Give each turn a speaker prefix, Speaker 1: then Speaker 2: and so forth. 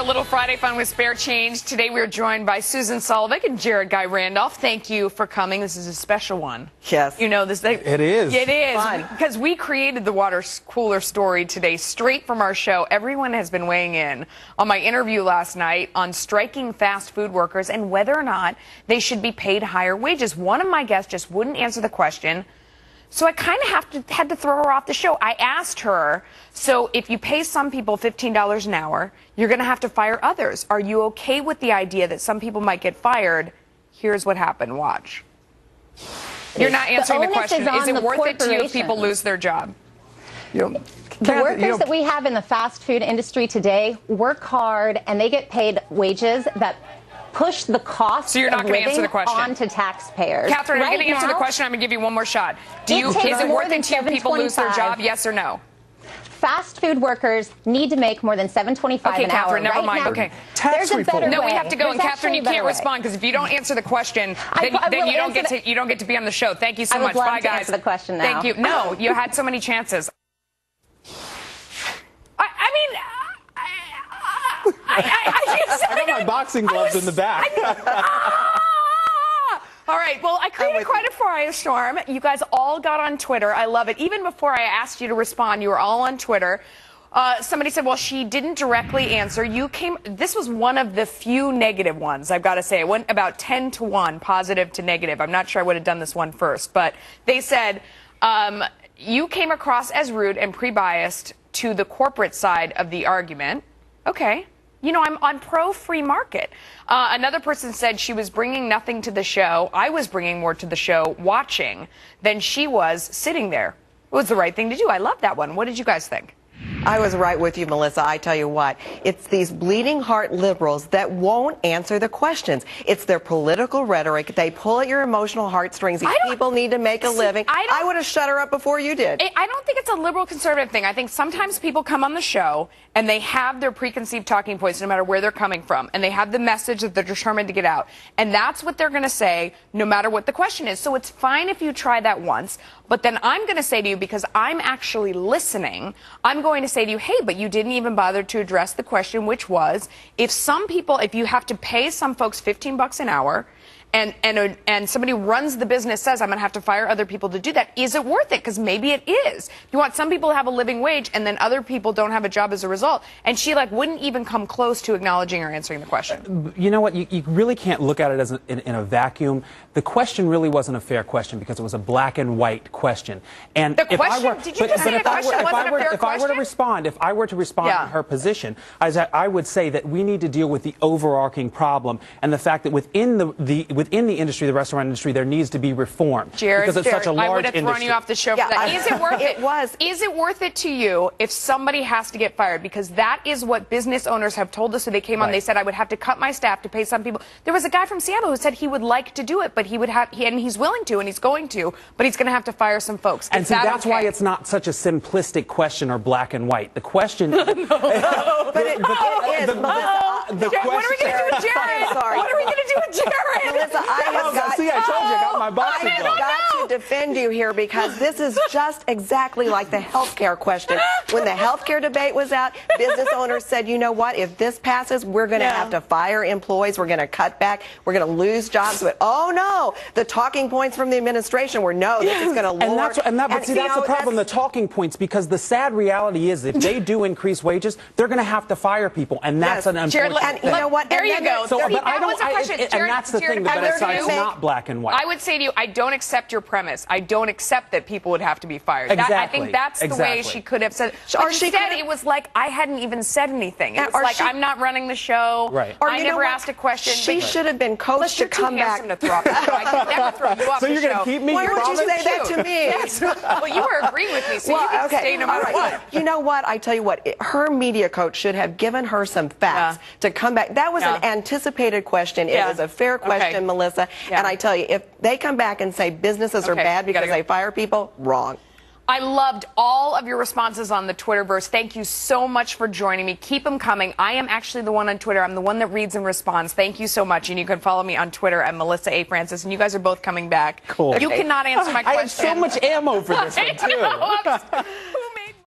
Speaker 1: a little Friday fun with Spare Change. Today we are joined by Susan Solvick and Jarrod Randolph. Thank you for coming. This is a special one.
Speaker 2: Yes.
Speaker 1: You know this.
Speaker 3: It is.
Speaker 1: It is.
Speaker 2: Fun.
Speaker 1: Because we created the water cooler story today straight from our show. Everyone has been weighing in on my interview last night on striking fast food workers and whether or not they should be paid higher wages. One of my guests just wouldn't answer the question. So I kind of had to throw her off the show. I asked her, so if you pay some people $15 an hour, you're going to have to fire others. Are you okay with the idea that some people might get fired? Here's what happened. Watch. You're not answering the question. Is it worth it to you if people lose their job?
Speaker 4: The workers that we have in the fast food industry today work hard and they get paid wages that push the cost
Speaker 1: of living
Speaker 4: onto taxpayers.
Speaker 1: Catherine, are you going to answer the question? I'm going to give you one more shot. Is it worth it to you if people lose their job? Yes or no?
Speaker 4: Fast food workers need to make more than $7.25 an hour.
Speaker 1: Okay, Catherine, never mind.
Speaker 4: Now,
Speaker 1: okay.
Speaker 4: There's a better way.
Speaker 1: No, we have to go.
Speaker 4: There's
Speaker 1: And Catherine, you can't respond because if you don't answer the question, then you don't get to be on the show. Thank you so much. Bye, guys.
Speaker 4: Answer the question now.
Speaker 1: Thank you. No, you had so many chances.
Speaker 3: I got my boxing gloves in the back.
Speaker 1: All right, well, I created quite a firestorm. You guys all got on Twitter. I love it. Even before I asked you to respond, you were all on Twitter. Somebody said, well, she didn't directly answer. This was one of the few negative ones, I've got to say. It went about 10 to 1, positive to negative. I'm not sure I would have done this one first. But they said, you came across as rude and pre-biased to the corporate side of the argument. Okay. You know, I'm pro-free market. Another person said she was bringing nothing to the show. I was bringing more to the show watching than she was sitting there. It was the right thing to do. I love that one. What did you guys think?
Speaker 2: I was right with you, Melissa. I tell you what, it's these bleeding heart liberals that won't answer the questions. It's their political rhetoric. They pull at your emotional heartstrings. These people need to make a living. I would have shut her up before you did.
Speaker 1: I don't think it's a liberal conservative thing. I think sometimes people come on the show and they have their preconceived talking points no matter where they're coming from. And they have the message that they're determined to get out. And that's what they're going to say no matter what the question is. So it's fine if you try that once. But then I'm going to say to you, because I'm actually listening, I'm going to say to you, hey, but you didn't even bother to address the question, which was, if you have to pay some folks $15 an hour, and somebody who runs the business says, I'm going to have to fire other people to do that, is it worth it? Because maybe it is. You want some people to have a living wage, and then other people don't have a job as a result. And she wouldn't even come close to acknowledging or answering the question.
Speaker 3: You know what? You really can't look at it as in a vacuum. The question really wasn't a fair question because it was a black and white question. And
Speaker 1: did you just say the question wasn't a fair question?
Speaker 3: If I were to respond to her position, I would say that we need to deal with the overarching problem and the fact that within the industry, the restaurant industry, there needs to be reform.
Speaker 1: Jarrod,
Speaker 3: because it's such a large
Speaker 1: I would have thrown you off the show for that. Is it worth it? Is it worth it to you if somebody has to get fired? Because that is what business owners have told us. So they came on, they said, I would have to cut my staff to pay some people. There was a guy from Seattle who said he would like to do it, but and he's willing to, and he's going to, but he's going to have to fire some folks.
Speaker 3: And so that's why it's not such a simplistic question or black and white. The question...
Speaker 2: But it is, Melissa.
Speaker 1: What are we going to do with Jarrod? What are we going to do with Jarrod?
Speaker 2: Melissa, I
Speaker 3: told you, I got my boxing gloves.
Speaker 2: I've got to defend you here because this is just exactly like the healthcare question. When the healthcare debate was out, business owners said, you know what, if this passes, we're going to have to fire employees, we're going to cut back, we're going to lose jobs. But oh no, the talking points from the administration were no, this is going to lower.
Speaker 3: That's the problem, the talking points, because the sad reality is if they do increase wages, they're going to have to fire people, and that's an unfortunate
Speaker 2: thing. And you know what?
Speaker 1: There you go.
Speaker 3: So, but I don't, and that's the thing, but it's not black and white.
Speaker 1: I would say to you, I don't accept your premise. I don't accept that people would have to be fired.
Speaker 3: Exactly.
Speaker 1: I think that's the way she could have said. But instead, it was like I hadn't even said anything. It was like I'm not running the show.
Speaker 3: Right.
Speaker 1: I never asked a question.
Speaker 2: She should have been coached to come back.
Speaker 1: To throw off the show. I could never throw you off
Speaker 3: so
Speaker 1: the
Speaker 3: you're
Speaker 1: show.
Speaker 3: going to keep me?
Speaker 2: Why would you say that to me?
Speaker 1: Yes. Well, you were agreeing with me, so you can stay no matter what.
Speaker 2: You know what? I tell you what, her media coach should have given her some facts to come back. That was an anticipated question. It was a fair question, Melissa. And I tell you, if they come back and say businesses are bad because they fire people, wrong.
Speaker 1: I loved all of your responses on the Twitterverse. Thank you so much for joining me. Keep them coming. I am actually the one on Twitter. I'm the one that reads and responds. Thank you so much. And you can follow me on Twitter at Melissa A. Francis. And you guys are both coming back.
Speaker 3: Cool.
Speaker 1: You cannot answer my question.
Speaker 3: I have so much ammo for this one, too.